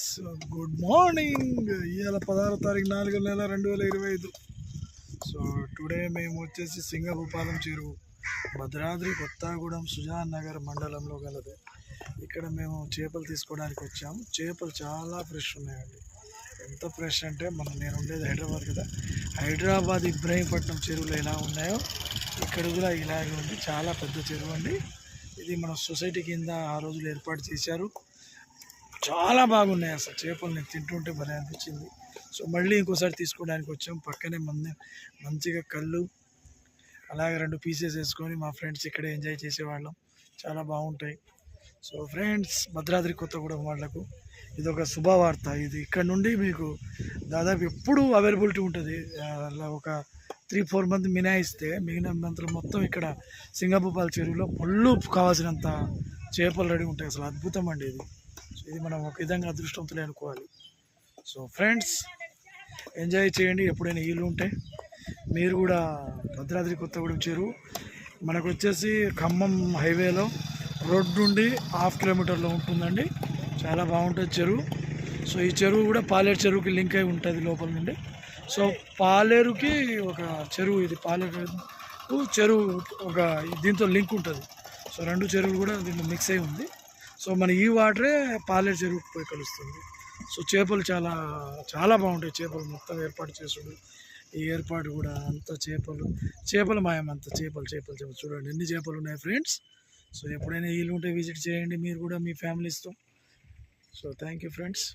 So good morning. ఇవాళ 16వ తారీఖు 4వ నెల 2025. సో టుడే మేము వచ్చేసి సింగభూపాలం చెరువు, భద్రాద్రి కొత్తగూడెం సుజాన్ నగర్ మండలంలో గలదు. ఇక్కడ మేము చేపలు తీసుకోవడానికి వచ్చాము. చేపలు చాలా ఫ్రెష్ ఉన్నాయండి. ఎంత ఫ్రెష్ అంటే నేను ఉండేది హైదరాబాద్ కదా, హైదరాబాద్ ఇబ్రహీంపట్నం చెరువులు ఎలా ఉన్నాయో ఇక్కడ కూడా ఇలాగే ఉంది. చాలా పెద్ద చెరువు అండి ఇది. మన సొసైటీ కింద ఆ రోజులు ఏర్పాటు చేశారు. చాలా బాగున్నాయి అసలు చేపలు. నేను తింటుంటే భలే అనిపించింది. సో మళ్ళీ ఇంకోసారి తీసుకోవడానికి వచ్చాం. పక్కనే మంచిగా కళ్ళు అలాగే 2 పీసెస్ వేసుకొని మా ఫ్రెండ్స్ ఇక్కడ ఎంజాయ్ చేసేవాళ్ళం. చాలా బాగుంటాయి. సో ఫ్రెండ్స్, భద్రాద్రి కొత్తగూడెం వాళ్లకు ఇది ఒక శుభవార్త. ఇది ఇక్కడ నుండి మీకు దాదాపు ఎప్పుడు అవైలబిలిటీ ఉంటుంది. అలా ఒక 3-4 మంది మినాయిస్తే మిగిలిన మంత్రులు మొత్తం ఇక్కడ సింగభూపాల చెరువులో పళ్ళు కావాల్సినంత చేపలు రెడీ ఉంటాయి. అసలు అద్భుతం అండి ఇది. ఇది మనం ఒక విధంగా అదృష్టవంతులే అనుకోవాలి. సో ఫ్రెండ్స్, ఎంజాయ్ చేయండి. ఎప్పుడైనా వీలు ఉంటే మీరు కూడా భద్రాద్రి కొత్తగూడెం చెరువు మనకు వచ్చేసి ఖమ్మం హైవేలో రోడ్ నుండి 1/2 కిలోమీటర్లో ఉంటుందండి. చాలా బాగుంటుంది చెరువు. సో ఈ చెరువు కూడా పాలేరు చెరువుకి లింక్ అయి ఉంటుంది లోపల నుండి. సో పాలేరుకి ఒక చెరువు, ఇది పాలేరు చెరువు ఒక దీంతో లింక్ ఉంటుంది. సో 2 చెరువులు కూడా దీంట్లో మిక్స్ అయి ఉంది. సో మన ఈ వాటరే పాలేరు చెరువుకి పోయి కలుస్తుంది. సో చేపలు చాలా చాలా బాగుంటాయి. చేపలు మొత్తం ఏర్పాటు చేసుడు, ఈ ఏర్పాటు కూడా అంత చేపలు మాయం, అంత చేపలు చూడండి ఎన్ని చేపలు ఉన్నాయి ఫ్రెండ్స్. సో ఎప్పుడైనా వీలు ఉంటే విజిట్ చేయండి మీరు కూడా మీ ఫ్యామిలీస్తో. So thank you friends.